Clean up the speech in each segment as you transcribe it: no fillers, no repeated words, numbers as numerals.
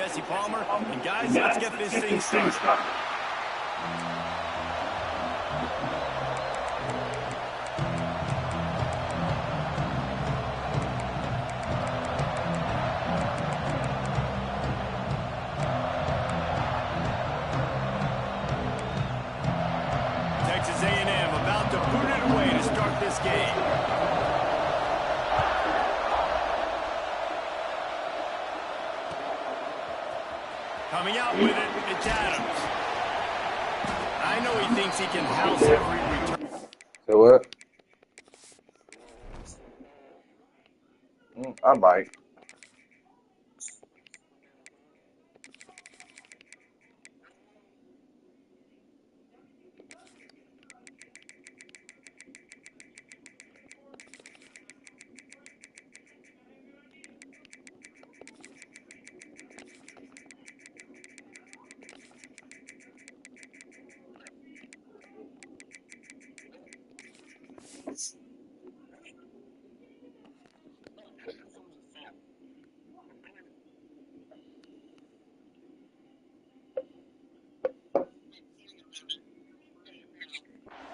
Jesse Palmer. And guys, let's get this thing started. Texas A&M about to put it away to start this game. Coming out with it, it's Adams. I know he thinks he can house every return. So what? I might.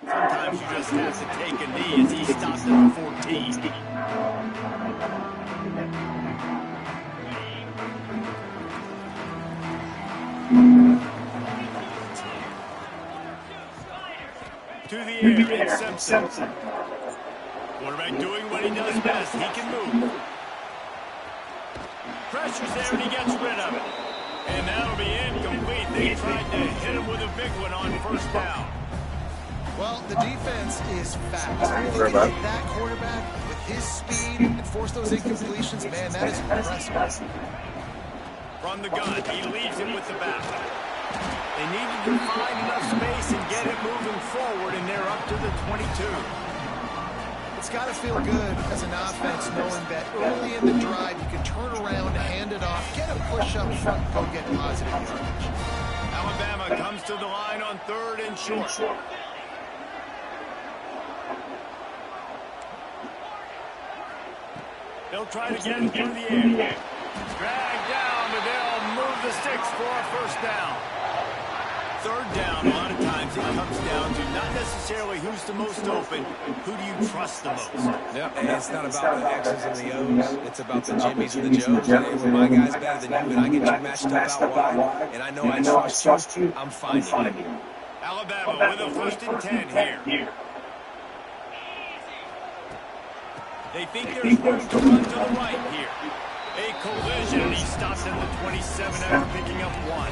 Sometimes you just have to take a knee as he stops at the 14. To the air, it's Simpson. Quarterback doing what he does best. He can move. Pressure's there and he gets rid of it. And that'll be incomplete. They tried to hit him with a big one on first down. Well, the defense is fast. If they can hit that quarterback with his speed and force those incompletions, man, that is impressive. From the gun, he leads him with the back. They needed to find enough space and get it moving forward, and they're up to the 22. It's got to feel good as an offense knowing that early in the drive you can turn around, hand it off, get a push up front, go get positive yardage. Alabama comes to the line on 3rd and short. They'll try to get it through the air. Drag down, but they'll move the sticks for a first down. 3rd down, a lot of times it comes down to not necessarily who's the most open, who do you trust the most? Yep, and it's not about the X's and the O's. It's about the Jimmies and the Joes. Hey, when my guy's better than you and I get you matched up out wide, and I know I trust you, I'm finding you. Alabama with a 1st and 10 here. They think there's room to run to the right here. A collision, and he stops at the 27 after picking up 1.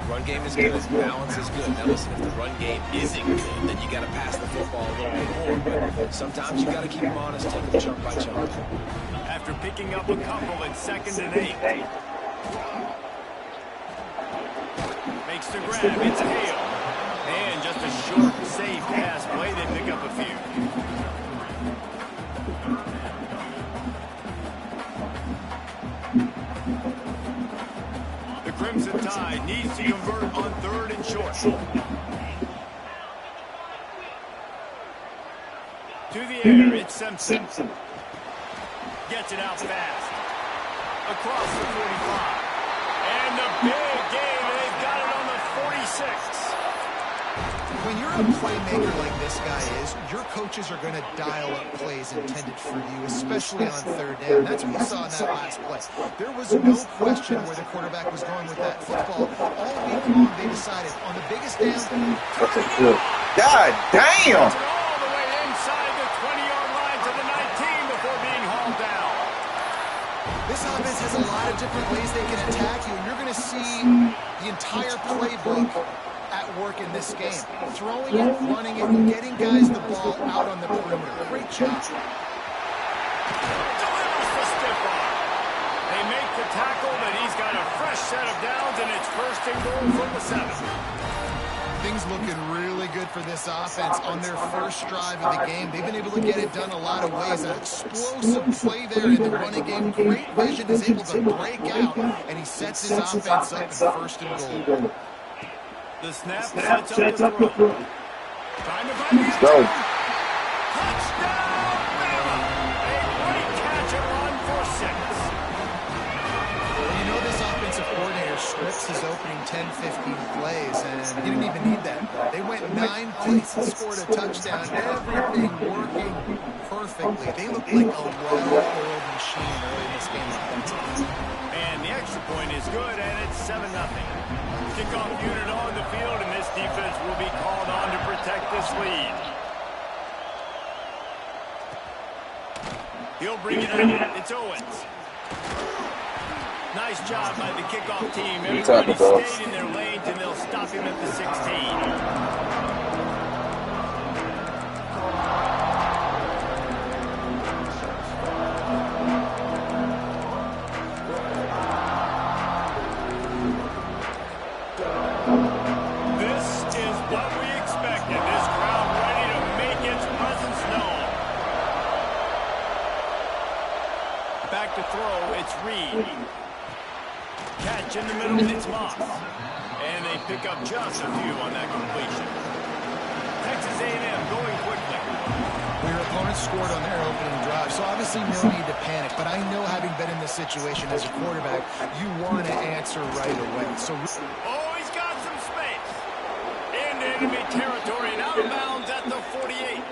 Run game is good, balance is good. Now listen, if the run game isn't good, then you got to pass the football a little bit more. But sometimes you got to keep them honest, take them chunk by chunk. After picking up a couple in 2nd and 8. Makes the grab, it's Hale. And just a short, safe pass play, they pick up a few. Crimson Tide needs to convert on 3rd and short. To the air, it's Simpson. Gets it out fast. Across the 45. And the big game, and they've got it on the 46. When you're a playmaker like this guy is, your coaches are going to dial up plays intended for you, especially on 3rd down. That's what you saw in that last play. There was no question where the quarterback was going with that football. All week long, they decided on the biggest down. God damn! All the way inside the 20-yard line to the 19 before being hauled down. This offense has a lot of different ways they can attack you, and you're going to see the entire playbook at work in this game. Throwing it, running it, and getting guys the ball out on the perimeter. Great job. Delivers the stiff arm. They make the tackle, but he's got a fresh set of downs, and it's 1st and goal from the 7. Things looking really good for this offense on their first drive of the game. They've been able to get it done a lot of ways. An explosive play there in the running game. Great vision, is able to break out, and he sets his offense up in 1st and goal. The snap sets up the throw. Trying to find Let's go. Touchdown, Bama! A great catch and run for 6. Well, you know this offense offense's opening 10, 15 plays, and he didn't even need that. They went 9 plays and scored a touchdown. Everything working perfectly. They look like a well-oiled machine early in this game offensively. And the extra point is good, and it's 7-0. Kickoff unit on the field, and this defense will be called on to protect this lead. He'll bring it up. It's Owens. Nice job by the kickoff team. Everybody stayed in their lanes, and they'll stop him at the 16. To throw, it's Reed. Catch in the middle, it's Moss. And they pick up just a few on that completion. Texas A&M going quickly. Your opponent scored on their opening drive, so obviously no need to panic. But I know, having been in this situation as a quarterback, you want to answer right away. So, oh, he's got some space. Into enemy territory and out of bounds at the 48.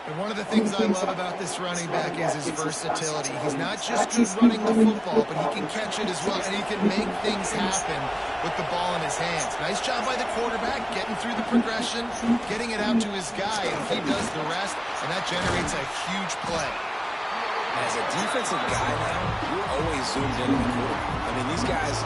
And one of the things I love about this running back is his versatility. He's not just good running the football, but he can catch it as well, and he can make things happen with the ball in his hands. Nice job by the quarterback, getting through the progression, getting it out to his guy, and he does the rest, and that generates a huge play. As a defensive guy now, you're always zoomed in on the quarterback. I mean, these guys,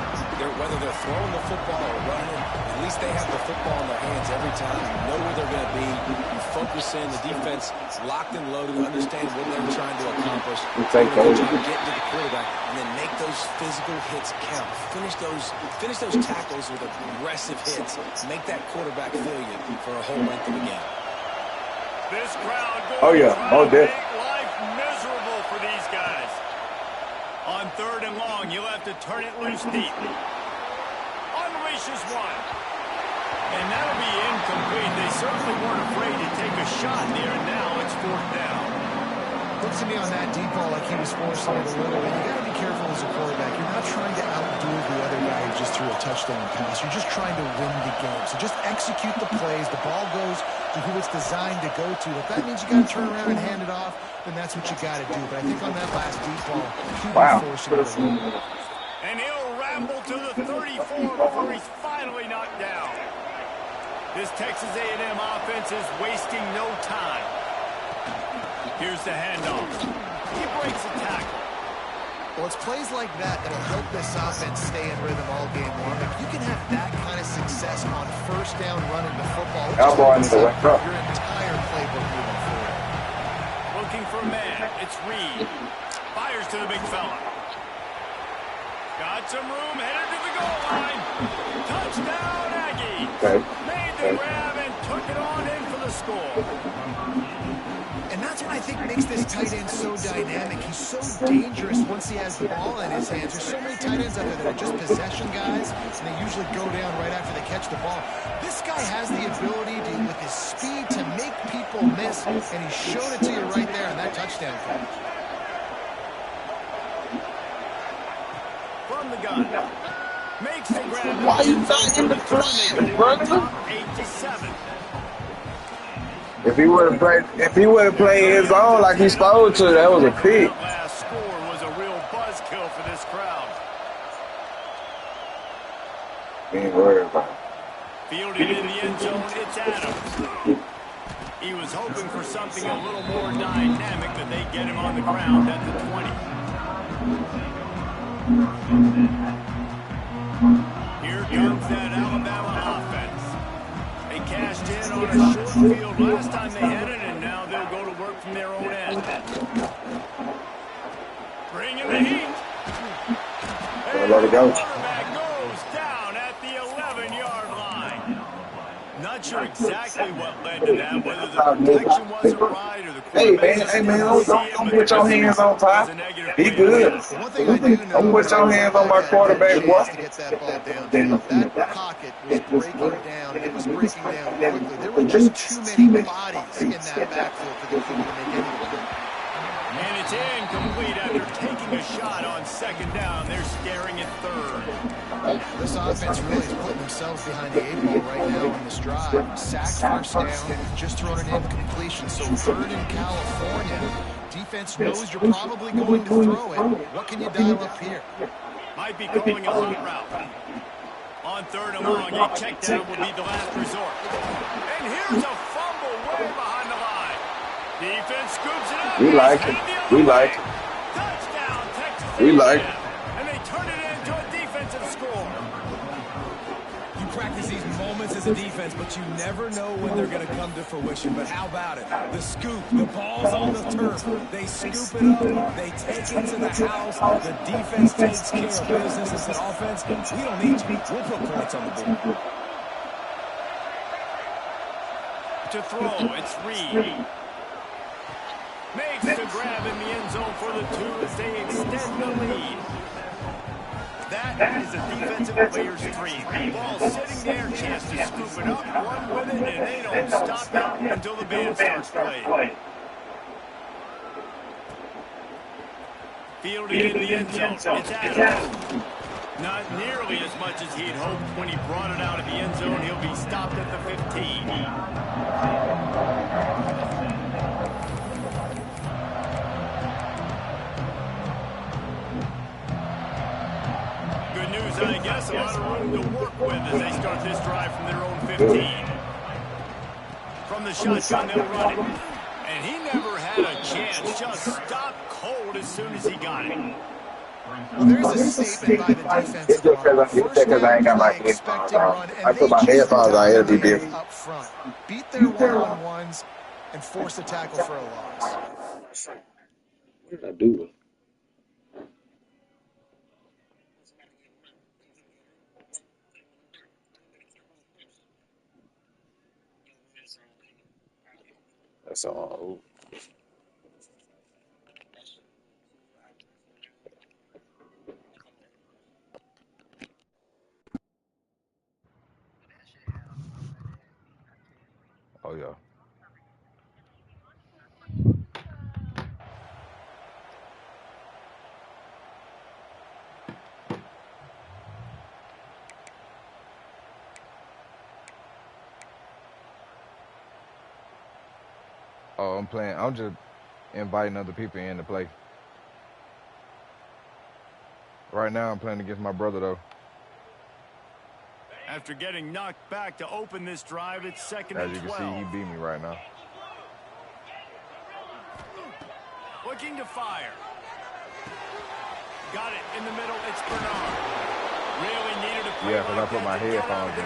whether they're throwing the football or running it, at least they have the football in their hands every time. You know where they're going to be. You focus in. The defense locked and loaded, understand what they're trying to accomplish. You take those, get into the quarterback, and then make those physical hits count. Finish those tackles with aggressive hits. Make that quarterback feel you for a whole length of the game. This crowd goes life miserable for these guys. On 3rd and long, you'll have to turn it loose deep. Unleashes one. And that'll be incomplete. They certainly weren't afraid to take a shot there, and now it's 4th down. Looks to me on that deep ball like he was forcing it a little bit. You got to be careful as a quarterback. You're not trying to outdo the other guy who just threw a touchdown pass. You're just trying to win the game. So just execute the plays. The ball goes to who it's designed to go to. If that means you got to turn around and hand it off, then that's what you got to do. But I think on that last deep ball, he was forcing it a little bit. And he'll ramble to the 34 before he's finally knocked down. This Texas A&M offense is wasting no time. Here's the handoff. He breaks a tackle. Well, it's plays like that that'll help this offense stay in rhythm all game long. If you can have that kind of success on 1st down running the football, your entire playbook moving forward. Looking for a man. It's Reed. Fires to the big fella. Got some room, headed to the goal line. Touchdown, Aggie. Made the grab and took it on in for the score. And that's what I think makes this tight end so dynamic. He's so dangerous once he has the ball in his hands. There's so many tight ends out there that are just possession guys, and they usually go down right after they catch the ball. This guy has the ability to, with his speed, to make people miss, and he showed it to you right there on that touchdown catch. From the gun. Makes the grab. Why you not in the play, brother? 8-7. If he would have played his own like he's supposed to, that was a pick. That last score was a real buzzkill for this crowd. Ain't worried about it. Fielded in the end zone, it's Adams. He was hoping for something a little more dynamic, but they get him on the ground at the 20. Here comes that Alabama offense. They cashed in on a short field last time they had it, and now they'll go to work from their own end. Bring in the heat. And Let it go. the quarterback goes down at the 11-yard line. Not sure exactly what led to that, whether the protection wasn't right or the quarterback Hey man, don't put your hands on top. Be good. One thing I do know, Don't put your hands on my quarterback, boy. to get that ball down. That pocket was breaking down. It was breaking down quickly. There were just too many bodies in that backfield for the team to make anything. And it's incomplete after taking a shot on 2nd down. They're staring at 3rd. This offense really is putting themselves behind the 8 ball right now on this drive. Sacked first down, just thrown an incompletion. So 3rd in California. Defense knows you're probably going to throw it. What can you dial up here? Might be calling a hot route. On 3rd and long, a check down would be the last resort. And here's a fumble way behind the line. Defense scoops it up. We like it. We like it. Touchdown, Texas. We like it. And they turn it into a defensive score. You practice these moments as a defense, but you never know when they're going to come to fruition. But how about it? The scoop, the ball's on the turf. They scoop it up. They take it to the house. The defense takes care of business. As an offense, we don't need you. We'll put points on the board. To throw, it's Reed. Makes the grab in the end zone for the 2 as they extend the lead. That is a defensive player's dream. Ball sitting there, chance to scoop it up, run with it, and they don't stop it until the band starts playing. Fielded in the end zone. It's Adams. Not nearly as much as he'd hoped when he brought it out of the end zone. He'll be stopped at the 15. I guess a lot of room to work with as they start this drive from their own 15. From the shotgun, they'll run it. And he never had a chance. Just stopped cold as soon as he got it. Well, there's a statement by the defensive line. Because I ain't got my headphones on. I put my headphones on, it'll be different. Up front. Beat their one-on-ones and force the tackle for a loss. What did I do? That's all. Oh, yeah. Oh, I'm playing. I'm just inviting other people in to play. Right now, I'm playing against my brother, though. After getting knocked back to open this drive, it's 2nd and 12. As you can see, he beat me right now. Looking to fire. Got it in the middle. It's Bernard. Really needed a play. Yeah, because I put my headphones in.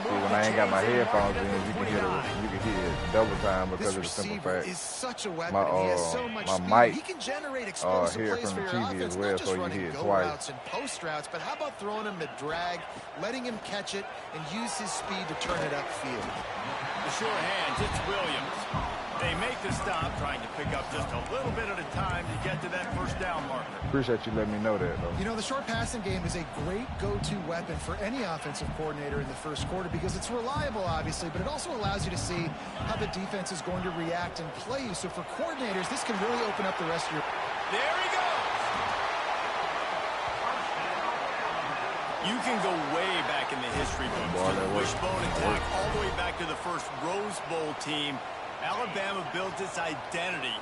See, when I ain't got my headphones in, you can hear it double time because of the simple fact. Is such a weapon. My He has so much speed. mic He can generate explosive here plays from the for your TV offense, as well, not just so you running hear it go twice. routes and post routes, but how about throwing him to drag, letting him catch it, and use his speed to turn it upfield? The sure hands, it's Williams. They make the stop, trying to pick up just a little bit at a time to get to that first down marker. Appreciate you letting me know that, though. You know, the short passing game is a great go-to weapon for any offensive coordinator in the first quarter because it's reliable, obviously, but it also allows you to see how the defense is going to react and play you. So for coordinators, this can really open up the rest of your... There he goes. You can go way back in the history books to the wishbone attack all the way back to the first Rose Bowl team. Alabama built its identity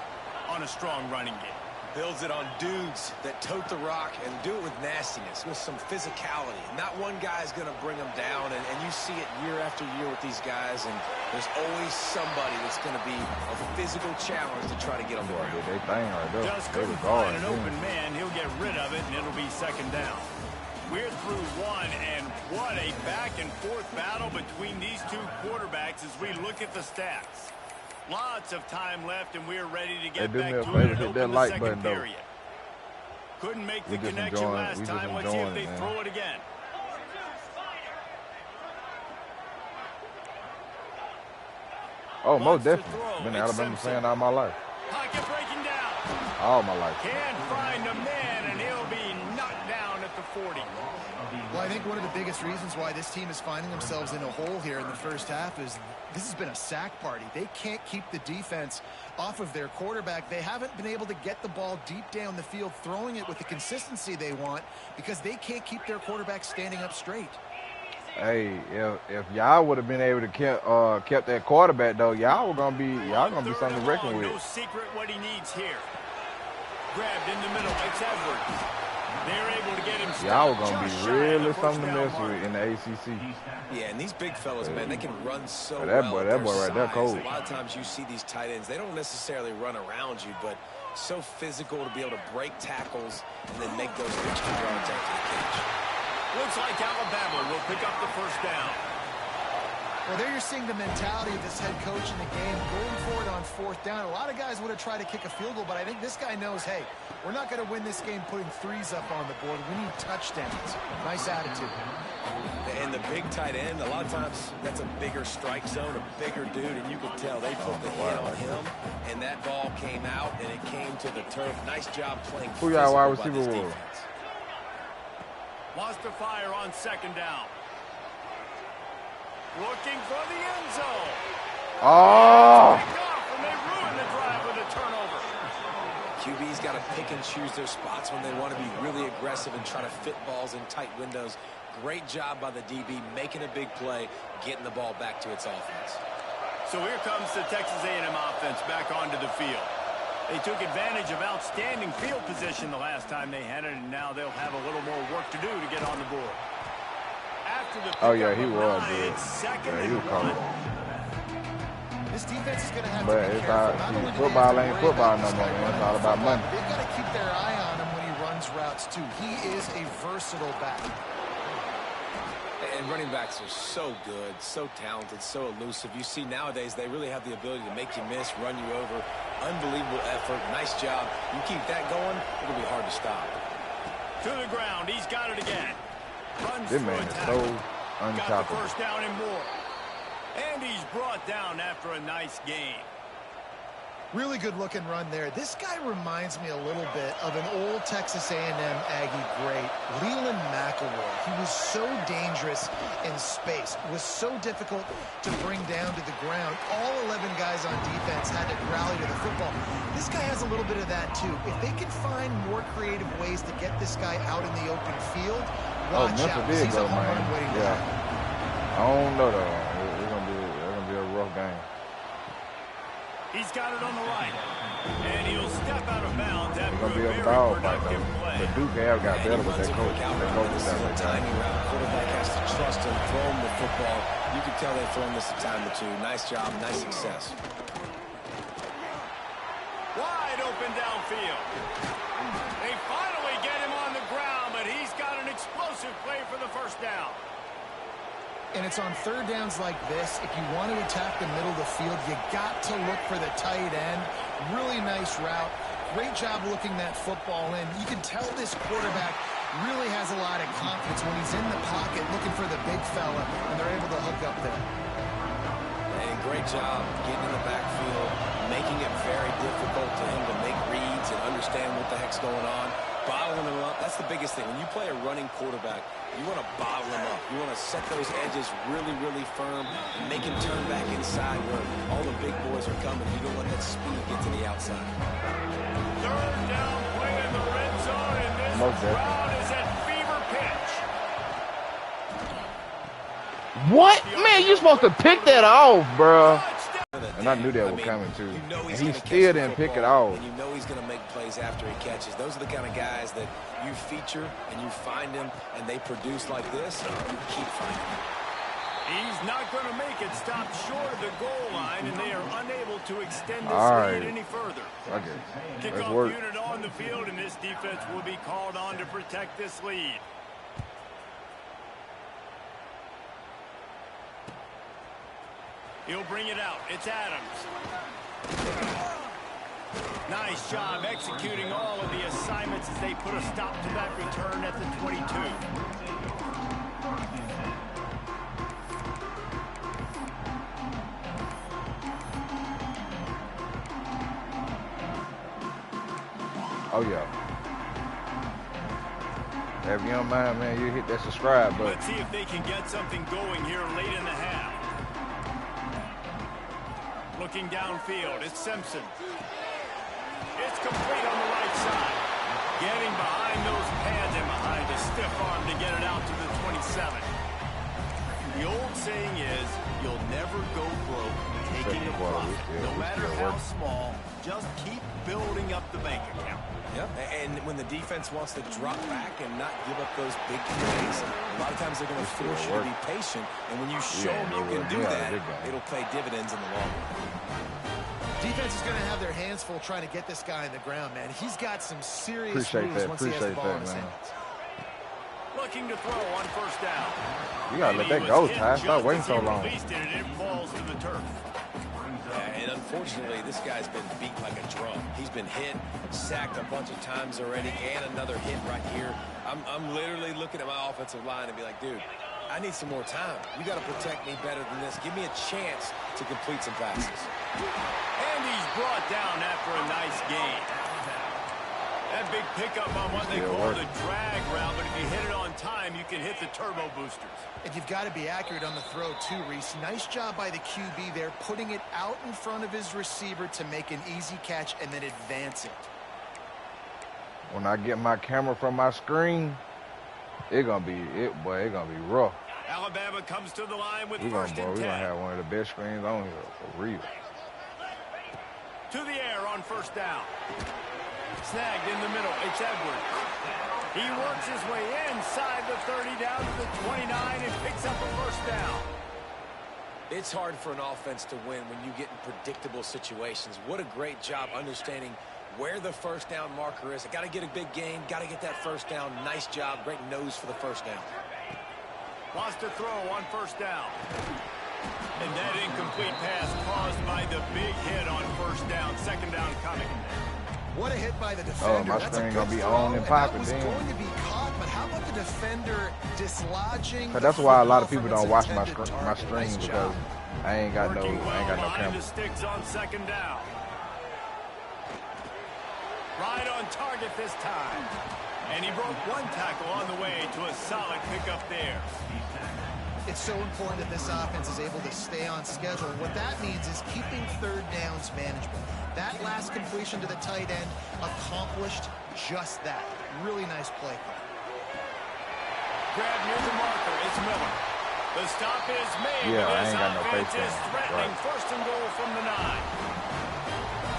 on a strong running game. Builds it on dudes that tote the rock and do it with nastiness, with some physicality. Not one guy's going to bring them down, and you see it year after year with these guys, and there's always somebody that's going to be a physical challenge to try to get them down. They thing right there. Just couldn't find an open man. He'll get rid of it, and it'll be 2nd down. We're through one, and what a back-and-forth battle between these two quarterbacks as we look at the stats. Lots of time left, and we're ready to get back to it and open the second period. Couldn't make the connection last time. Let's see if they throw it again. Oh, most definitely. Been an Alabama fan all my life. Pocket breaking down. All my life. Can't find a man, and he'll be knocked down at the 40. Well, I think one of the biggest reasons why this team is finding themselves in a hole here in the first half is this has been a sack party. They can't keep the defense off of their quarterback. They haven't been able to get the ball deep down the field, throwing it with the consistency they want because they can't keep their quarterback standing up straight. Hey, if y'all would have been able to kept that quarterback though, y'all gonna be something to reckon with. No secret what he needs here. Grabbed in the middle. It's Edwards. They're able to get him. Y'all gonna be really something to mess with in the ACC. Yeah, and these big fellas, man, they can run so well. That boy right there cold. A lot of times you see these tight ends, they don't necessarily run around you, but so physical to be able to break tackles and then make those extra yards after the catch. Looks like Alabama will pick up the first down. Well, there you're seeing the mentality of this head coach in the game going for it on fourth down. A lot of guys would have tried to kick a field goal, but I think this guy knows, hey, we're not going to win this game putting threes up on the board. We need touchdowns. Nice attitude. And the big tight end, a lot of times that's a bigger strike zone, a bigger dude, and you can tell they put the hit on him, and that ball came out, and it came to the turf. Nice job playing. Who y'all wide receiver was? Wants to fire on second down. Looking for the end zone. Oh! And they ruin the drive with a turnover. QB's got to pick and choose their spots when they want to be really aggressive and try to fit balls in tight windows. Great job by the DB making a big play, getting the ball back to its offense. So here comes the Texas A&M offense back onto the field. They took advantage of outstanding field position the last time they had it, and now they'll have a little more work to do to get on the board. After the Oh yeah, he was good. Yeah, he was cold. This defense is going to have But to be it's careful. football ain't football no more, man. It's all about money. They've got to keep their eye on him when he runs routes, too. He is a versatile back. And running backs are so good, so talented, so elusive. You see nowadays they really have the ability to make you miss, run you over. Unbelievable effort. Nice job. You keep that going, it'll be hard to stop. To the ground. He's got it again. Runs This through man a is tackle. so Got the unstoppable. first down and more. And he's brought down after a nice gain. Really good-looking run there. This guy reminds me a little bit of an old Texas A&M Aggie great, Leland McElroy. He was so dangerous in space, was so difficult to bring down to the ground. All 11 guys on defense had to rally to the football. This guy has a little bit of that, too. If they can find more creative ways to get this guy out in the open field, watch out. Memphis did He's go, a home man. run waiting to Yeah. happen. I don't know though. It's gonna be a rough game. He's got it on the right. And he'll step out of bounds after It's gonna be a a very dog fight productive though. play. The Duke have got better with that coach. Out That coach this down is a there. timing route. Quarterback has to trust him, throw him the football. You can tell they've thrown this a time or two. Nice job, nice success. Wide open downfield. They finally get him on the ground, but he's got an explosive play for the first down. And it's on third downs like this. If you want to attack the middle of the field, you got to look for the tight end. Really nice route. Great job looking that football in. You can tell this quarterback really has a lot of confidence when he's in the pocket looking for the big fella, and they're able to hook up there. And great job getting in the backfield, making it very difficult to him to make reads and understand what the heck's going on. Bottling him up, that's the biggest thing. When you play a running quarterback, you want to bottle him up. You want to set those edges really, really firm and make him turn back inside where all the big boys are coming. You don't let that speed get to the outside. Third down play in the red zone, and this crowd is at fever pitch. What? Man, you supposed to pick that off, bro. And I knew that was coming too. And he still didn't pick it off. And you know he's going to make plays after he catches. Those are the kind of guys that you feature and you find them and they produce like this. You keep finding them. He's not going to make it. Stop short of the goal line, and they are unable to extend this All lead right. any further. Okay. Let's Kickoff work. unit on the field, and this defense will be called on to protect this lead. He'll bring it out. It's Adams. Nice job executing all of the assignments as they put a stop to that return at the 22. Oh yeah. If you don't mind, man, you hit that subscribe button. Let's see if they can get something going here late in the half. Looking downfield, it's Simpson. It's complete on the right side. Getting behind those pads and behind a stiff arm to get it out to the 27. The old saying is, you'll never go broke taking a profit. No matter how small, just keep building up the bank account. Yep, and when the defense wants to drop back and not give up those big plays, a lot of times they're going to force you to be patient, and when you show them you can do that, it'll pay dividends in the long run. Defense is going to have their hands full trying to get this guy in the ground, man. He's got some serious moves once he has the ball in his hands. Looking to throw on first down. You got to let that go, Ty. Stop waiting so long. It falls to the turf. And unfortunately, this guy's been beat like a drum. He's been hit, sacked a bunch of times already, and another hit right here. I'm literally looking at my offensive line and be like, dude, I need some more time. You got to protect me better than this. Give me a chance to complete some passes. And he's brought down after a nice gain. That big pickup on what they call the drag route, but if you hit it on time, you can hit the turbo boosters. And you've got to be accurate on the throw too, Reese. Nice job by the QB there, putting it out in front of his receiver to make an easy catch and then advance it. When I get my camera from my screen, it's gonna be rough. Alabama comes to the line with We're first and 10. gonna have one of the best screens on here for real. To the air on first down. Snagged in the middle, it's Edwards. He works his way inside the 30 down to the 29 and picks up a first down. It's hard for an offense to win when you get in predictable situations. What a great job understanding where the first down marker is. I got to get a big gain, got to get that first down. Nice job, great nose for the first down. Wants to throw on first down. And that incomplete pass caused by the big hit on first down. Second down coming. What a hit by the defender. Oh, my screen gonna be on and popping. That was going to be caught, but how about the defender dislodging? That's why a lot of people don't watch my stream because I ain't got no camera. The sticks on second down. Right on target this time. And he broke one tackle on the way to a solid pickup there. It's so important that this offense is able to stay on schedule. What that means is keeping third downs manageable. That last completion to the tight end accomplished just that. Really nice play call. Grab near the marker. It's Miller. The stop is made. Yeah, I ain't got no faith in is him. threatening Right. first and goal from the 9.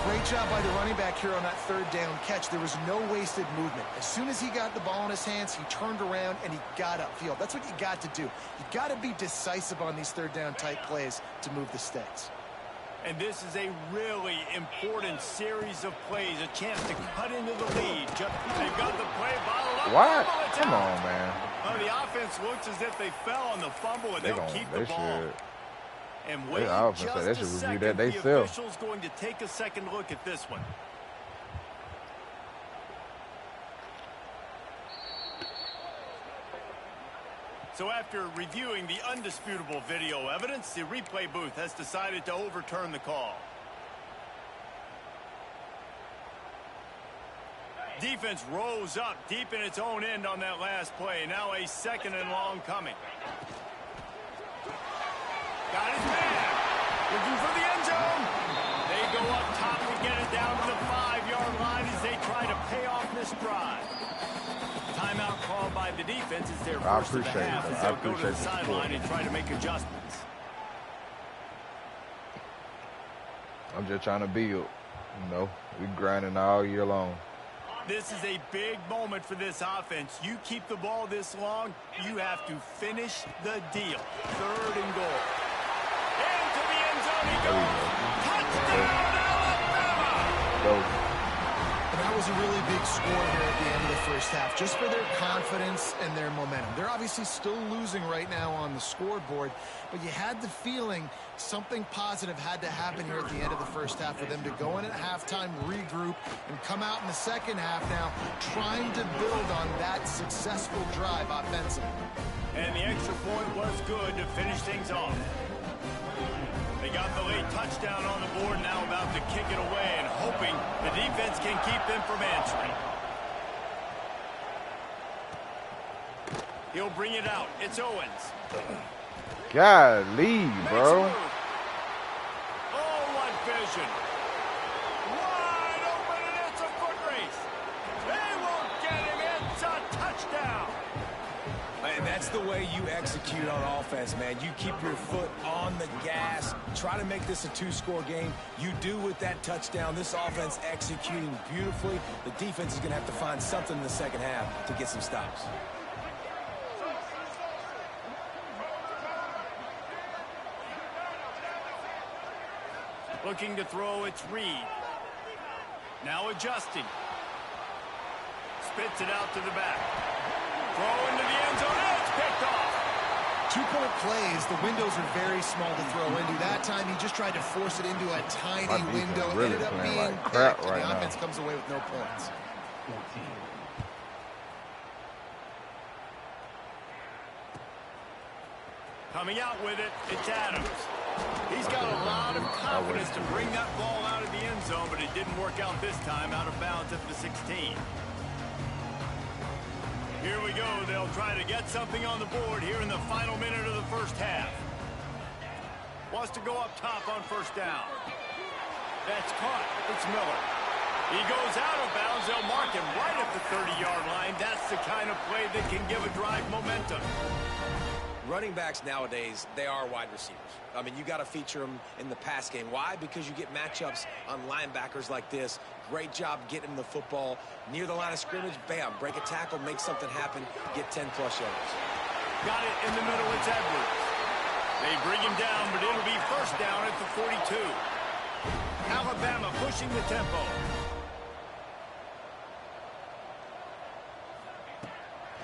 Great job by the running back here on that third down catch. There was no wasted movement. As soon as he got the ball in his hands, he turned around and he got upfield. That's what you got to do. You got to be decisive on these third down type plays to move the sticks. And this is a really important series of plays, a chance to cut into the lead. They've got the play bottled up. What? Come on, man. Well, the offense looks as if they fell on the fumble, and they'll keep the ball. And wait just a second, the official's going to take a second look at this one. So after reviewing the undisputable video evidence, the replay booth has decided to overturn the call. Defense rose up deep in its own end on that last play. Now a second and long coming. Got his man. Looking for the end zone. They go up top to get it down to the 5-yard line as they try to pay off this drive. Timeout called by the defense is their first of the half as they'll go to the sideline and try to make adjustments. I'm just trying to build. You know, we grinding all year long. This is a big moment for this offense. You keep the ball this long, you have to finish the deal. Third and goal. Into the end zone he goes. Touchdown, Alabama! And that was a really big score here at the end of the first half, just for their confidence and their momentum. They're obviously still losing right now on the scoreboard, but you had the feeling something positive had to happen here at the end of the first half for them to go in at halftime, regroup, and come out in the second half now trying to build on that successful drive offensively. And the extra point was good to finish things off. They got the late touchdown on the board, now about to kick it away and hoping the defense can keep them from answering. He'll bring it out. It's Owens. Golly, bro. Oh, what vision. Wide open, and it's a foot race. They won't get him. It's a touchdown. And that's the way you execute on offense, man. You keep your foot on the gas. Try to make this a two-score game. You do with that touchdown. This offense executing beautifully. The defense is going to have to find something in the second half to get some stops. Looking to throw, it's Reed. Now adjusting. Spits it out to the back. Throw into the end zone. It's picked off. 2-point plays, the windows are very small to throw into. That time, he just tried to force it into a tiny window. Really Ended up being like crap picked, right and the now. offense comes away with no points. Coming out with it, it's Adams. He's got a lot of confidence to bring that ball out of the end zone, but it didn't work out this time, out of bounds at the 16. Here we go. They'll try to get something on the board here in the final minute of the first half. Wants to go up top on first down. That's caught. It's Miller. He goes out of bounds. They'll mark him right at the 30-yard line. That's the kind of play that can give a drive momentum. Running backs nowadays, they are wide receivers. I mean, you got to feature them in the pass game. Why? Because you get matchups on linebackers like this. Great job getting the football near the line of scrimmage. Bam, break a tackle, make something happen, get 10-plus yards. Got it in the middle. It's Edwards. They bring him down, but it'll be first down at the 42. Alabama pushing the tempo.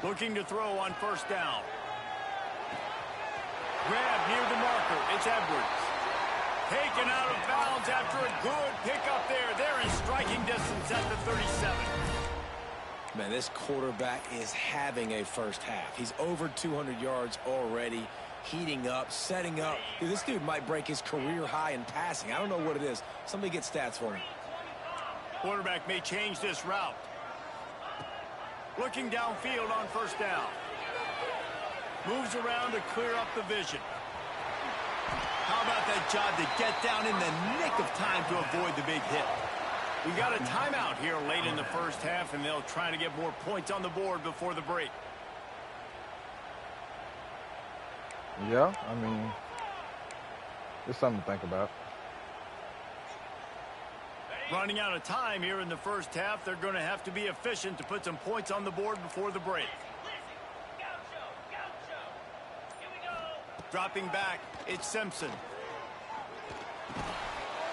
Looking to throw on first down. Grab near the marker. It's Edwards. Taken out of bounds after a good pickup there. They're in striking distance at the 37. Man, this quarterback is having a first half. He's over 200 yards already, heating up, setting up. Dude, this dude might break his career high in passing. I don't know what it is. Somebody get stats for him. Quarterback may change this route. Looking downfield on first down. Moves around to clear up the vision. How about that job to get down in the nick of time to avoid the big hit? We got a timeout here late in the first half, and they'll try to get more points on the board before the break. Yeah, I mean, it's something to think about. Running out of time here in the first half. They're going to have to be efficient to put some points on the board before the break. Dropping back, it's Simpson.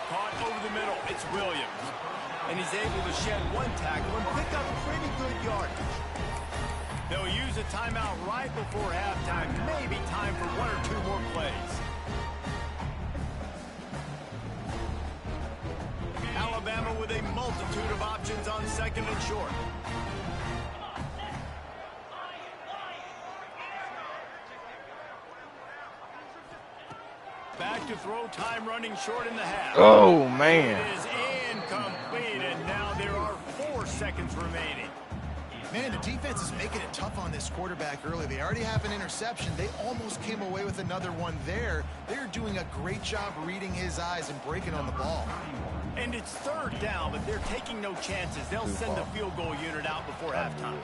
Caught over the middle, it's Williams. And he's able to shed one tackle and pick up pretty good yardage. They'll use a timeout right before halftime. Maybe time for one or two more plays. Alabama with a multitude of options on second and short. Back to throw, time running short in the half. Oh, man. It is incomplete, and now there are 4 seconds remaining. Man, the defense is making it tough on this quarterback early. They already have an interception. They almost came away with another one there. They're doing a great job reading his eyes and breaking on the ball. And it's third down, but they're taking no chances. They'll send the field goal unit out before halftime.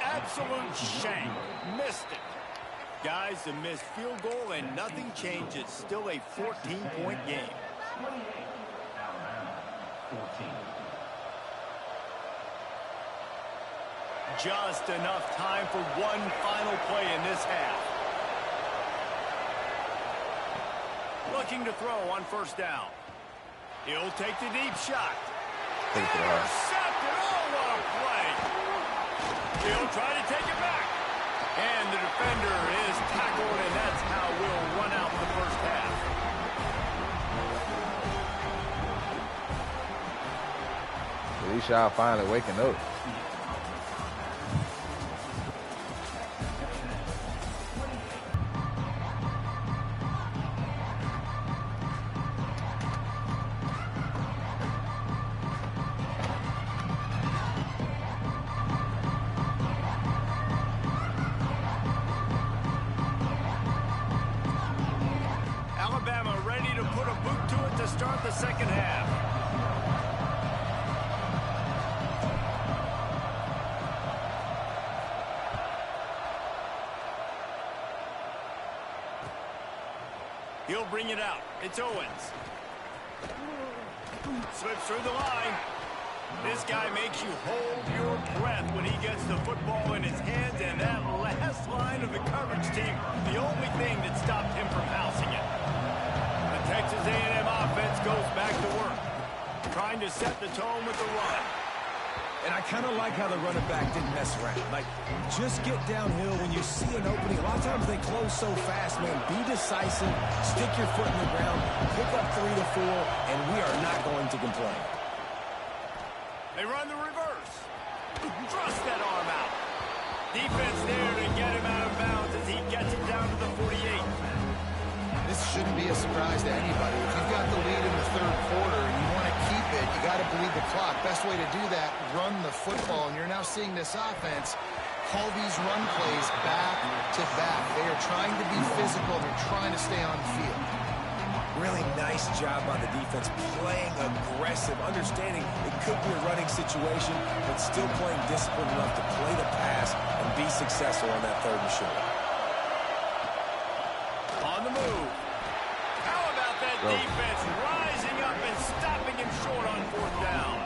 Absolute shank. Missed it. Guys, a missed field goal and nothing changes. Still a 14-point game. Just enough time for one final play in this half. Looking to throw on first down. He'll take the deep shot. Intercepted. Oh, what a play. He'll try to take it back. And the defender is tackled, and that's how we'll run out the first half. At least y'all finally waking up. He'll bring it out. It's Owens. Slips through the line. This guy makes you hold your breath when he gets the football in his hands, and that last line of the coverage team, the only thing that stopped him from housing it. The Texas A&M offense goes back to work, trying to set the tone with the run. And I kind of like how the running back didn't mess around. Like, just get downhill when you see an opening. A lot of times they close so fast, man. Be decisive, stick your foot in the ground, pick up 3 to 4, and we are not going to complain. They run the reverse. Thrust that arm out. Defense there to get him out of bounds as he gets it down to the 48. This shouldn't be a surprise to anybody. If you've got the lead in the third quarter and you want to keep it, you got to bleed the clock. Best way to do that, run the football. And you're now seeing this offense call these run plays back to back. They are trying to be physical. They're trying to stay on the field. Really nice job by the defense, playing aggressive, understanding it could be a running situation, but still playing disciplined enough to play the pass and be successful on that 3rd and short. On the move. How about that defense rising up and stopping him short on 4th down?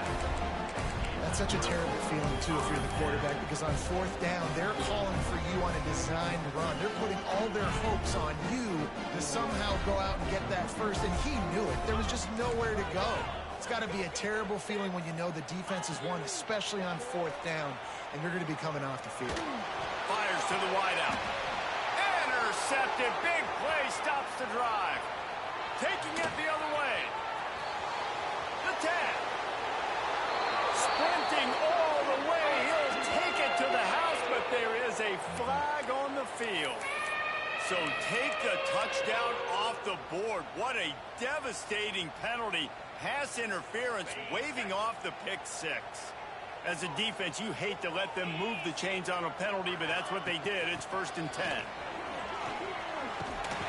That's such a terrible feeling, too, if you're the quarterback, because on 4th down, they're calling for you on a designed run. They're putting all their hopes on you to somehow go out and get that first, and he knew it. There was just nowhere to go. It's got to be a terrible feeling when you know the defense has won, especially on 4th down, and you're going to be coming off the field. Fires to the wideout. Intercepted. Big play stops the drive. Taking it the other way. The 10. Sprinting all the way. He'll take it to the house, but there is a flag on the field. So take the touchdown off the board. What a devastating penalty. Pass interference, waving off the pick 6. As a defense, you hate to let them move the chains on a penalty, but that's what they did. It's 1st and 10.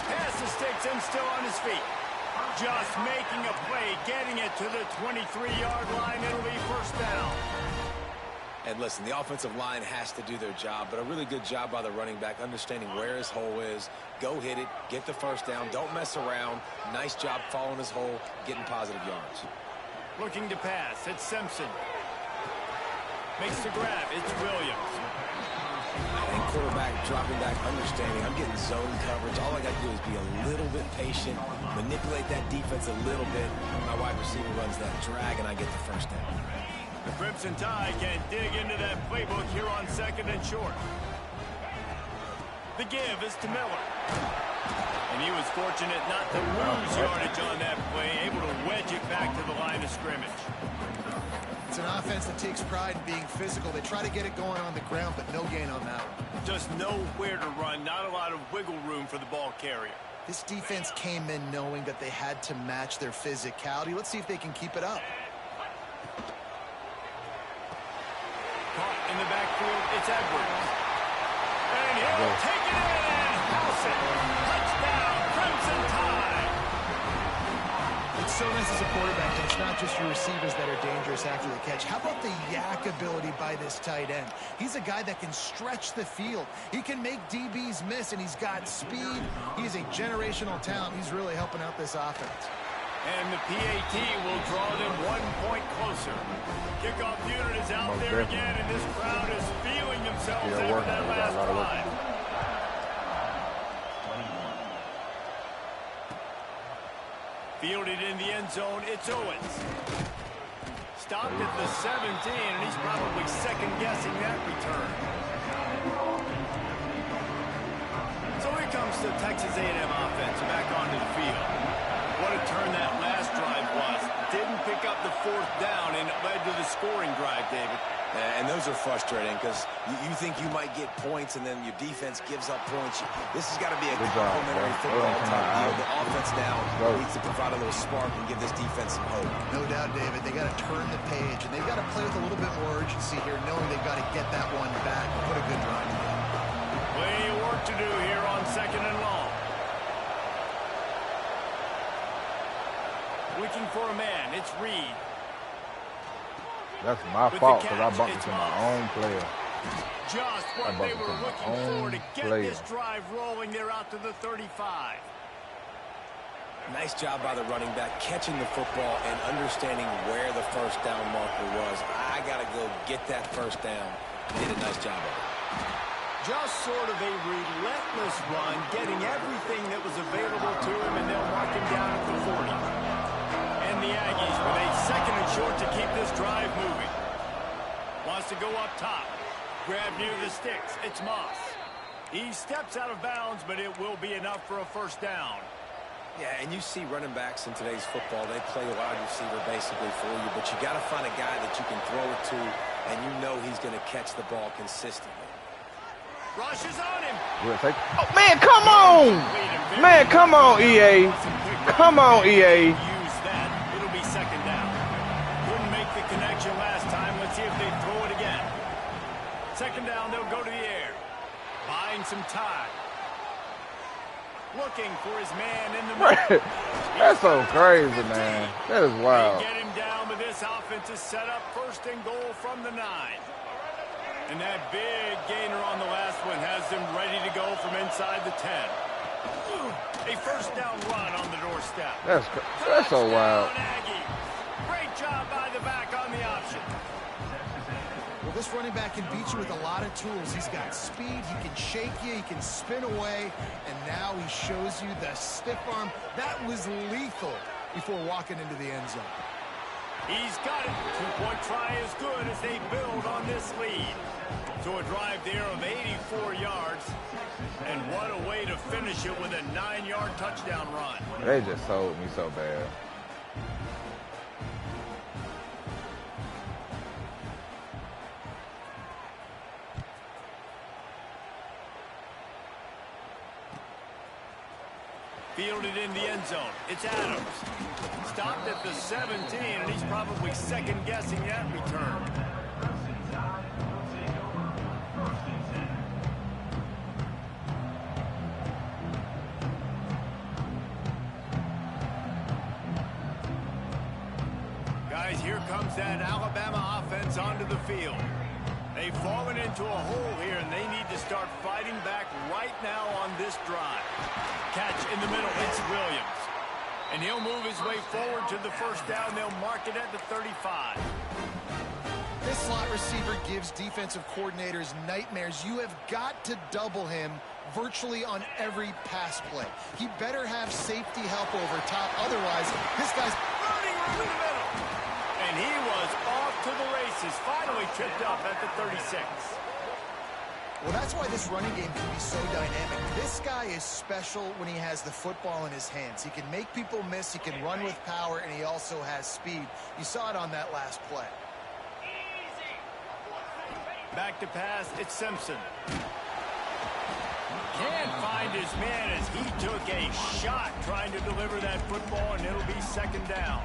Pass the sticks and still on his feet. Just making a play, getting it to the 23-yard line. It'll be 1st down. And listen, the offensive line has to do their job, but a really good job by the running back, understanding where his hole is. Go hit it, get the 1st down, don't mess around. Nice job following his hole, getting positive yards. Looking to pass, it's Simpson. Makes the grab, it's Williams. And quarterback dropping back, understanding I'm getting zone coverage. All I got to do is be a little bit patient, manipulate that defense a little bit. My wide receiver runs that drag, and I get the 1st down. The Crimson Tide can dig into that playbook here on 2nd and short. The give is to Miller. And he was fortunate not to lose yardage on that play, able to wedge it back to the line of scrimmage. It's an offense that takes pride in being physical. They try to get it going on the ground, but no gain on that one. Just nowhere to run, not a lot of wiggle room for the ball carrier. This defense came in knowing that they had to match their physicality. Let's see if they can keep it up. Caught in the backfield, it's Edwards. And he'll take it in and house it. Touchdown, Crimson Tide. It's so nice as a quarterback that it's not just your receivers that are dangerous after the catch. How about the yak ability by this tight end? He's a guy that can stretch the field. He can make DBs miss, and he's got speed. He's a generational talent. He's really helping out this offense. And the PAT will draw them 1 point closer. Kickoff unit is out there again, and this crowd is feeling themselves after that last drive. Fielded in the end zone, it's Owens. Stopped at the 17, and he's probably second-guessing that return. So here comes the Texas A&M offense back onto the field. What a turn that last drive was. Didn't pick up the 4th down, and it led to the scoring drive, David. And those are frustrating because you think you might get points, and then your defense gives up points. This has got to be a complimentary football type deal. The offense now needs to provide a little spark and give this defense some hope. No doubt, David. They got to turn the page, and they've got to play with a little bit more urgency here, knowing they've got to get that one back and put a good drive together. Plenty of work to do here on 2nd and long. Looking for a man, it's Reed. That's my fault because I bumped into my own player. Just what they were looking for to get this drive rolling. They're out to the 35. Nice job by the running back, catching the football and understanding where the first down marker was. I got to go get that first down. He did a nice job of it. Just sort of a relentless run, getting everything that was available to him, and they'll mark him down at the 40. And the Aggies with a second and short to keep this drive moving. Wants to go up top. Grab near the sticks. It's Moss. He steps out of bounds, but it will be enough for a first down. Yeah, and you see running backs in today's football, they play a wide receiver basically for you, but you got to find a guy that you can throw it to, and you know he's going to catch the ball consistently. Rush is on him. Oh, man, come on! Man, come on, EA. Come on, EA. Use that. It'll be second down. Couldn't make the connection last time. Let's see if they throw it again. Second down, they'll go to the air. Buying some time. Looking for his man in the middle. That's so crazy, man. That is wild. They get him down, but this offense is set up first and goal from the 9. And that big gainer on the last one has them ready to go from inside the 10. A first down run on the doorstep. That's so wild. Aggie. Great job by the back on the option. Well, this running back can beat you with a lot of tools. He's got speed, he can shake you, he can spin away, and now he shows you the stiff arm. That was lethal before walking into the end zone. He's got it. Two-point try is good as they build on this lead. So a drive there of 84 yards. And what a way to finish it with a 9-yard touchdown run. They just sold me so bad. Fielded in the end zone. It's Adams. Stopped at the 17, and he's probably second-guessing that return. Guys, here comes that Alabama offense onto the field. They've fallen into a hole here, and they need to start fighting back right now on this drive. Catch in the middle, it's Williams. And he'll move his way forward to the first down. They'll mark it at the 35. This slot receiver gives defensive coordinators nightmares. You have got to double him virtually on every pass play. He better have safety help over top. Otherwise, this guy's running right in the middle. And he was off to the races. Finally tripped up at the 36. Well, that's why this running game can be so dynamic. This guy is special when he has the football in his hands. He can make people miss, he can run with power, and he also has speed. You saw it on that last play. Back to pass, it's Simpson. Can't find his man as he took a shot trying to deliver that football, and it'll be second down.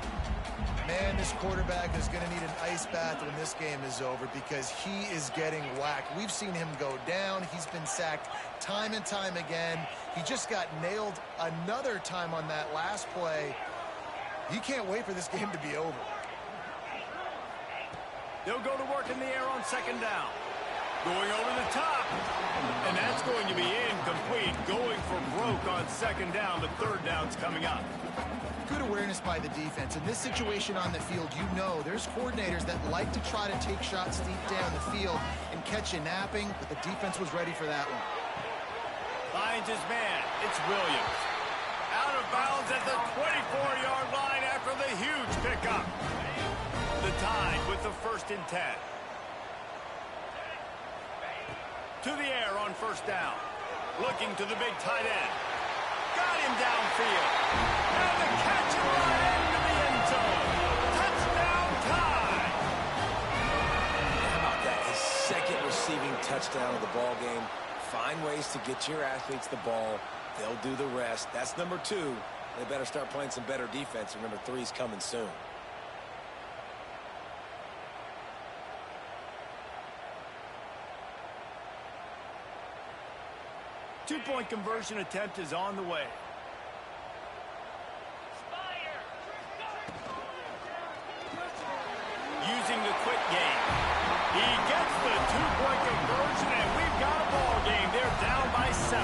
Man, this quarterback is going to need an ice bath when this game is over because he is getting whacked. We've seen him go down. He's been sacked time and time again. He just got nailed another time on that last play. He can't wait for this game to be over. They'll go to work in the air on second down. Going over the top. And that's going to be incomplete. Going for broke on second down, but third down's coming up. Good awareness by the defense. In this situation on the field, you know there's coordinators that like to try to take shots deep down the field and catch you napping, but the defense was ready for that one. Finds his man. It's Williams. Out of bounds at the 24-yard line after the huge pickup. The Tide with the 1st and 10. To the air on first down. Looking to the big tight end. Got him downfield. And the catch and run into the end zone. Touchdown Tide. How about that? His second receiving touchdown of the ball game. Find ways to get your athletes the ball. They'll do the rest. That's number 2. They better start playing some better defense. And number 3 is coming soon. Two-point conversion attempt is on the way. Using the quick game. He gets the two-point conversion, and we've got a ball game. They're down by 7.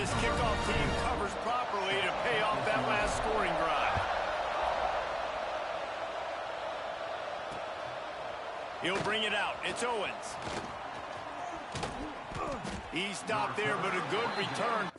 this kickoff team covers properly to pay off that last scoring drive. He'll bring it out. It's Owens. He stopped there, but a good return.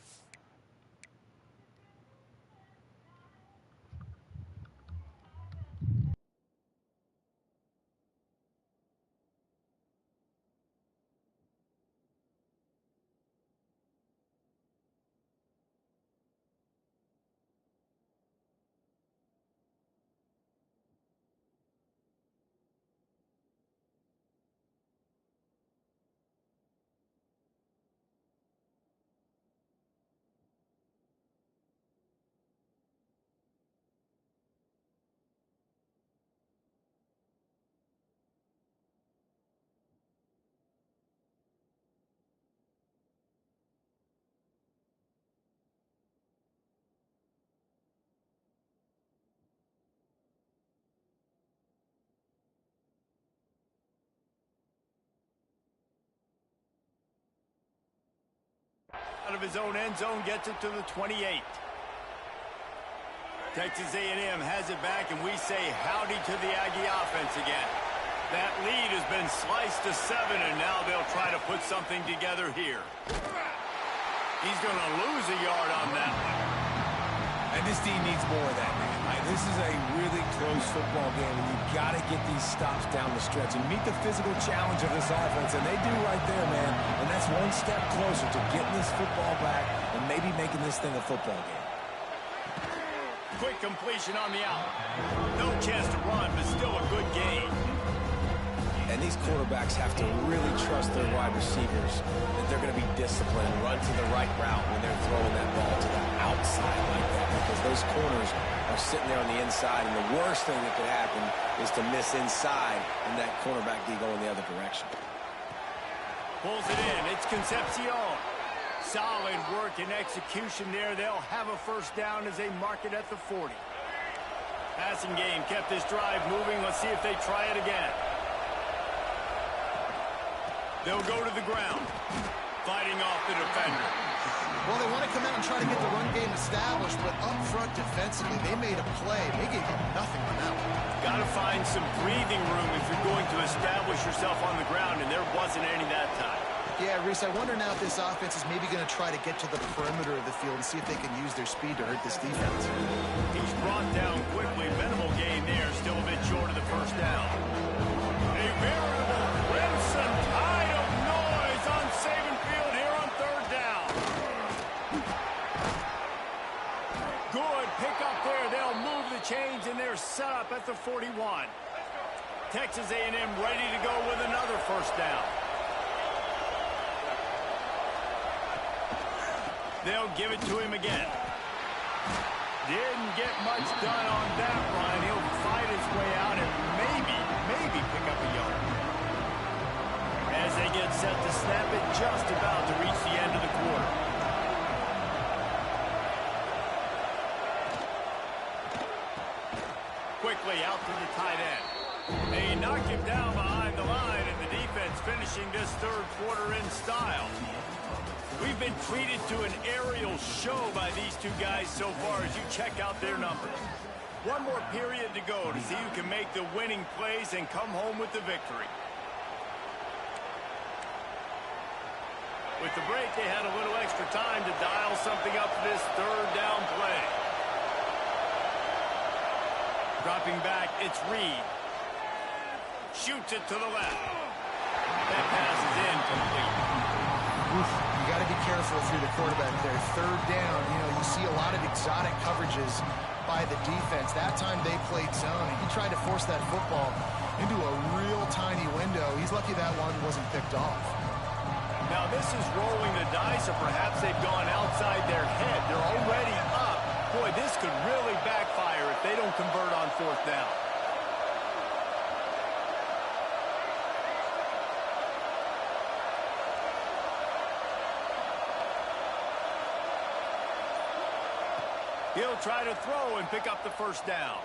Out of his own end zone, gets it to the 28. Texas A&M has it back, and we say howdy to the Aggie offense again. That lead has been sliced to 7, and now they'll try to put something together here. He's going to lose a yard on that one. And this team needs more of that, man. This is a really close football game, and you've got to get these stops down the stretch and meet the physical challenge of this offense, and they do right there, man. And that's one step closer to getting this football back and maybe making this thing a football game. Quick completion on the out. No chance to run, but still a good game. And these quarterbacks have to really trust their wide receivers that they're going to be disciplined, run to the right route when they're throwing that ball to the outside like that, because those corners are sitting there on the inside, and the worst thing that could happen is to miss inside and that cornerback be going the other direction. Pulls it in. It's Concepcion. Solid work and execution there. They'll have a first down as they mark it at the 40. Passing game kept this drive moving. Let's see if they try it again. They'll go to the ground, fighting off the defender. Well, they want to come out and try to get the run game established, but up front defensively, they made a play. They gave up nothing on that one. Got to find some breathing room if you're going to establish yourself on the ground, and there wasn't any that time. Yeah, Reese, I wonder now if this offense is maybe going to try to get to the perimeter of the field and see if they can use their speed to hurt this defense. He's brought down quickly. Minimal gain there, still a bit short of the first down. A veritable crimson tide of noise on Saban Field here on third down. Good pick up there. They'll move the chains, and they're set up at the 41. Texas A&M ready to go with another first down. They'll give it to him again. Didn't get much done on that run. He'll fight his way out and maybe pick up a yard. As they get set to snap it, just about to reach the end of the quarter. Quickly out to the tight end. They knock him down behind the line, and the defense finishing this third quarter in style. We've been treated to an aerial show by these two guys so far as you check out their numbers. One more period to go to see who can make the winning plays and come home with the victory. With the break, they had a little extra time to dial something up for this third down play. Dropping back, it's Reed. Shoots it to the left. That pass is incomplete. You got to be careful through the quarterback there. Third down, you see a lot of exotic coverages by the defense. That time they played zone, and he tried to force that football into a real tiny window. He's lucky that one wasn't picked off. Now this is rolling the dice, or perhaps they've gone outside their head. They're already up. Boy, this could really backfire if they don't convert on fourth down. He'll try to throw and pick up the first down.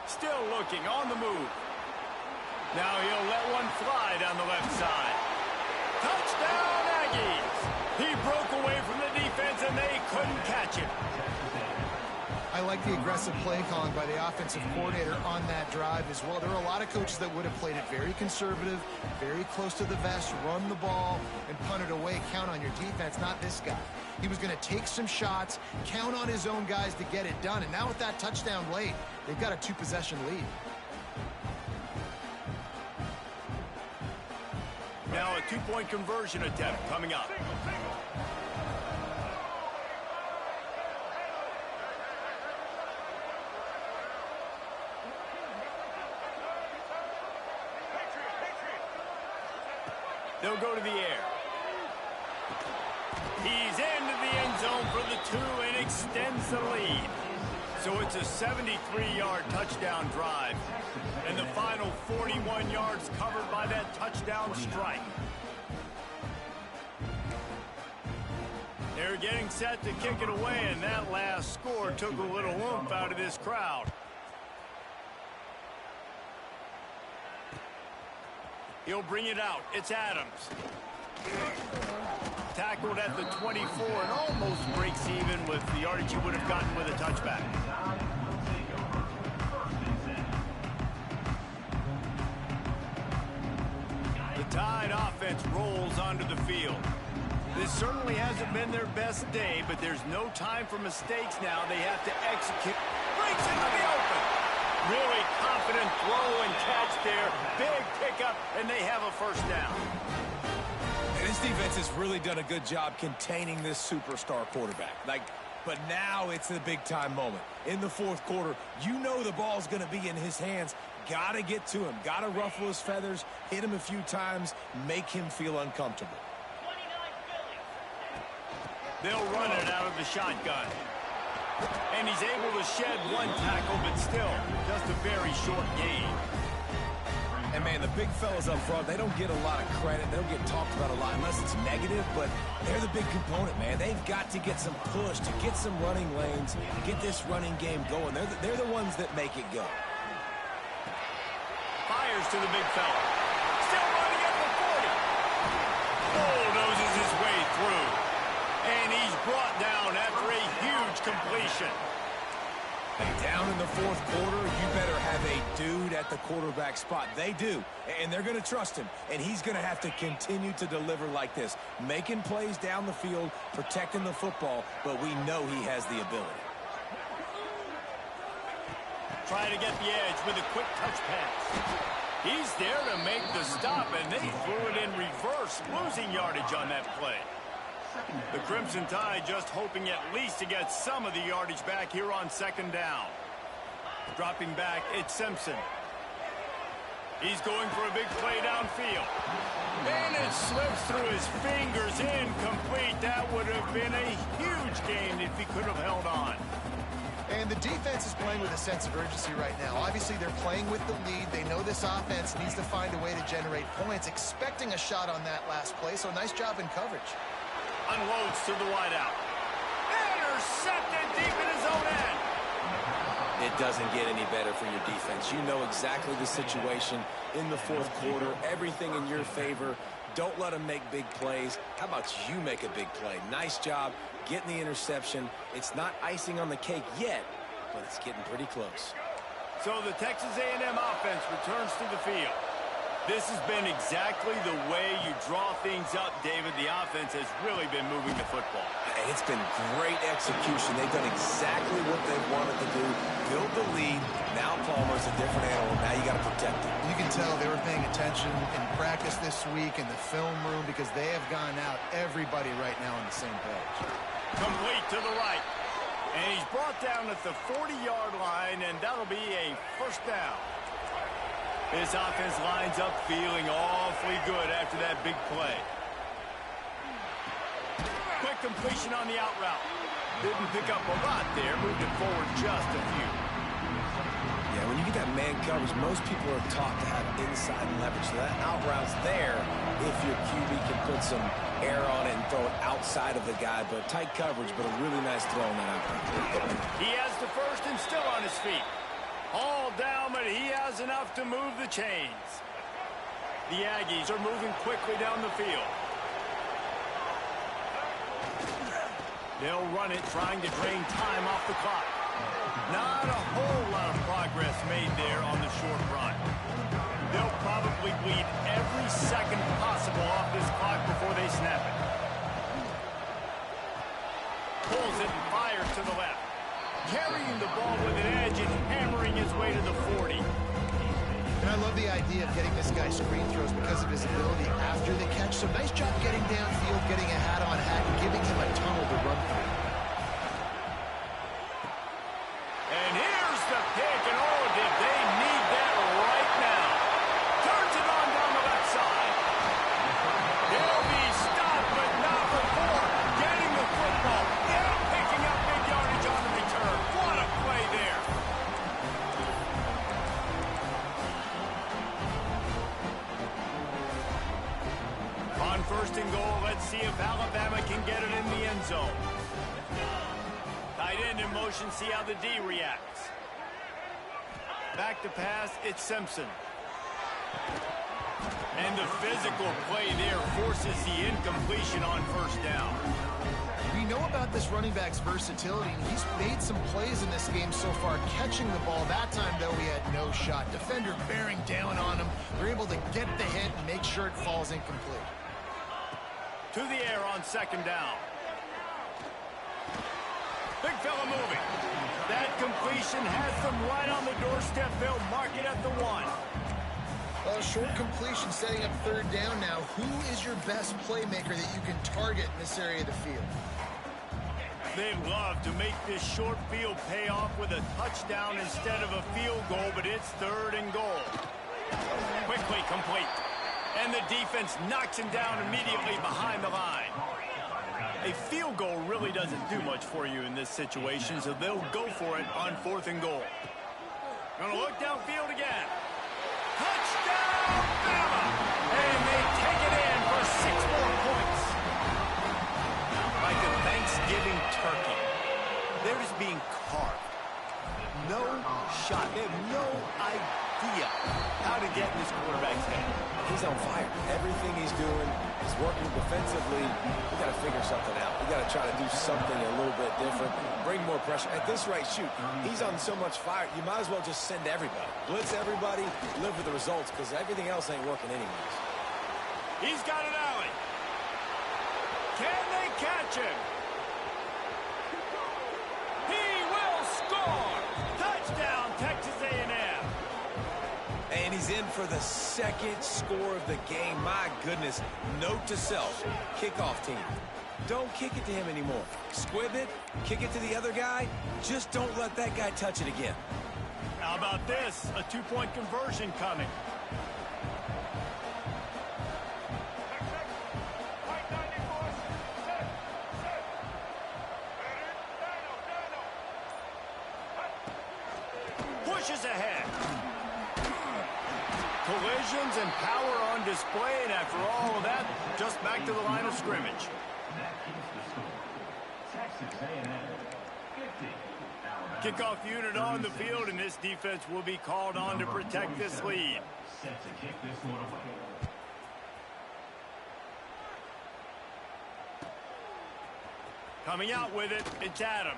Still looking, on the move. Now he'll let one fly down the left side. Touchdown, Aggies! He broke away from the defense, and they couldn't catch it. I like the aggressive play calling by the offensive coordinator on that drive as well. There are a lot of coaches that would have played it very conservative, very close to the vest, run the ball, and punt it away. Count on your defense, not this guy. He was going to take some shots, count on his own guys to get it done. And now with that touchdown late, they've got a 2-possession lead. Now a 2-point conversion attempt coming up. They'll go to the air. He's into the end zone for the 2 and extends the lead. So it's a 73-yard touchdown drive. And the final 41 yards covered by that touchdown strike. They're getting set to kick it away, and that last score took a little oomph out of this crowd. He'll bring it out. It's Adams. Tackled at the 24 and almost breaks even with the yardage he would have gotten with a touchback. The Tide offense rolls onto the field. This certainly hasn't been their best day, but there's no time for mistakes now. They have to execute. Breaks into the open. Really confident throw and catch there. Big pickup, and they have a first down. And this defense has really done a good job containing this superstar quarterback. But now it's the big-time moment. In the fourth quarter, you know the ball's going to be in his hands. Got to get to him. Got to ruffle his feathers, hit him a few times, make him feel uncomfortable. They'll run it out of the shotgun. And he's able to shed 1 tackle, but still, just a very short gain. And, man, the big fellas up front, they don't get a lot of credit. They don't get talked about a lot unless it's negative, but they're the big component, man. They've got to get some push, to get some running lanes, get this running game going. They're the ones that make it go. Fires to the big fella. Still running at the 40. Bulldozes his way through. And he's brought down after a huge completion. Down in the fourth quarter, you better have a dude at the quarterback spot. They do, and they're going to trust him. And he's going to have to continue to deliver like this, making plays down the field, protecting the football, but we know he has the ability. Try to get the edge with a quick touch pass. He's there to make the stop, and they threw it in reverse, losing yardage on that play. The Crimson Tide just hoping at least to get some of the yardage back here on second down. Dropping back, it's Simpson. He's going for a big play downfield. And it slips through his fingers, incomplete. That would have been a huge gain if he could have held on. And the defense is playing with a sense of urgency right now. Obviously, they're playing with the lead. They know this offense needs to find a way to generate points, expecting a shot on that last play, so nice job in coverage. Unloads to the wideout. Intercepted deep in his own end. It doesn't get any better for your defense. You know exactly the situation in the fourth quarter. Everything in your favor. Don't let them make big plays. How about you make a big play? Nice job getting the interception. It's not icing on the cake yet, but it's getting pretty close. So the Texas A&M offense returns to the field. This has been exactly the way you draw things up, David. The offense has really been moving the football. And it's been great execution. They've done exactly what they wanted to do. Build the lead. Now Palmer's a different animal. Now you got to protect him. You can tell they were paying attention in practice this week in the film room because they have gone out everybody right now on the same page. Complete to the right. And he's brought down at the 40-yard line, and that'll be a first down. This offense lines up feeling awfully good after that big play. Quick completion on the out route. Didn't pick up a lot there, moved it forward just a few. Yeah, when you get that man coverage, most people are taught to have inside leverage. So that out route's there if your QB can put some air on it and throw it outside of the guy. But tight coverage, but a really nice throw on that out route. He has the first and still on his feet. All down, but he has enough to move the chains. The Aggies are moving quickly down the field. They'll run it, trying to drain time off the clock. Not a whole lot of progress made there on the short run. They'll probably bleed every second possible off this clock before they snap it. Pulls it and fires to the left. Carrying the ball with an edge and hammering his way to the 40. And I love the idea of getting this guy screen throws because of his ability after the catch. So nice job getting downfield, getting a hat-on-hat, and giving him a tunnel to run through. And here's the pick, and oh, did they need that right now. Turns it on down the left side. They'll be stopped, but not before getting the football. Yeah, picking up big yardage on the return. What a play there. On first and goal, let's see if Alabama can get it in the end zone. Tight end in motion, see how the D reacts. Back to pass, it's Simpson. And the physical play there forces the incompletion on first down. We know about this running back's versatility, and he's made some plays in this game so far, catching the ball. That time, though, he had no shot. Defender bearing down on him. They're able to get the hit and make sure it falls incomplete. To the air on second down. Big fella moving. That completion has them right on the doorstep. They'll mark it at the 1. Well, short completion setting up third down now. Who is your best playmaker that you can target in this area of the field? They'd love to make this short field pay off with a touchdown instead of a field goal, but it's third and goal. Quickly complete. And the defense knocks him down immediately behind the line. A field goal really doesn't do much for you in this situation, so they'll go for it on fourth and goal. Gonna look downfield again. Touchdown, Bama! And they take it in for 6 more points. Like a Thanksgiving turkey. They're just being carved. No shot. They have no idea how to get in this quarterback's head. He's on fire. Everything he's doing is working defensively. We got to figure something out. We got to try to do something a little bit different. Bring more pressure. At this rate, shoot, he's on so much fire, you might as well just send everybody. Blitz everybody, live with the results, because everything else ain't working anyways. He's got an alley. Can they catch him? He will score. Touchdown, Texas A&M. And he's in for the second score of the game. My goodness. Note to self, kickoff team. Don't kick it to him anymore. Squib it, kick it to the other guy. Just don't let that guy touch it again. How about this? A 2-point conversion coming. Pushes ahead. Collisions and power on display, and after all of that, just back to the line of scrimmage. Kickoff unit on the field, and this defense will be called on to protect this lead. Coming out with it, it's Adams.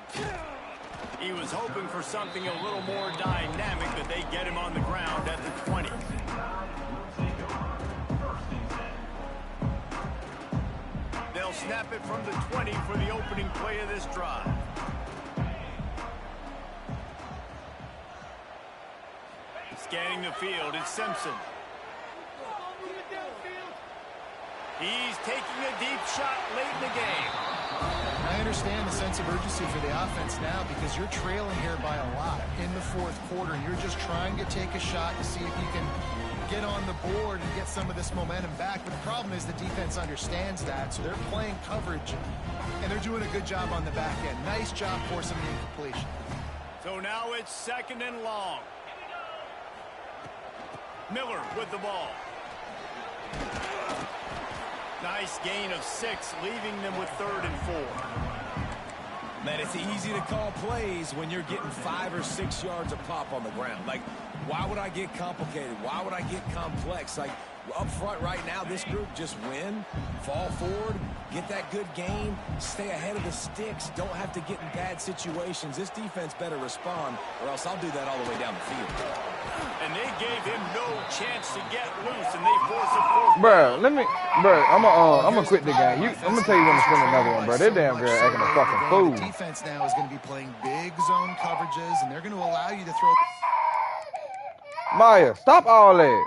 He was hoping for something a little more dynamic, but they get him on the ground at the 20. They'll snap it from the 20 for the opening play of this drive. Scanning the field, it's Simpson. He's taking a deep shot late in the game. I understand the sense of urgency for the offense now because you're trailing here by a lot in the fourth quarter. You're just trying to take a shot to see if you can get on the board and get some of this momentum back. But the problem is the defense understands that, so they're playing coverage, and they're doing a good job on the back end. Nice job forcing the incompletion. So now it's second and long. Miller with the ball. Nice gain of 6, leaving them with 3rd and 4. Man, it's easy to call plays when you're getting 5 or 6 yards a pop on the ground. Like, why would I get complicated? Why would I get complex? Like, Up front right now, this group just win, fall forward, get that good game, stay ahead of the sticks, don't have to get in bad situations. This defense better respond, or else I'll do that all the way down the field. And they gave him no chance to get loose, and they forced a fourth. Bruh, I'm gonna quit the game. I'm gonna tell you when to spend another one, bro. That damn girl acting a fucking fool. The defense now is going to be playing big zone coverages, and they're going to allow you to throw. Maya, stop all that.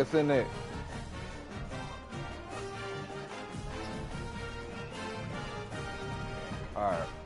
ass in there. All right.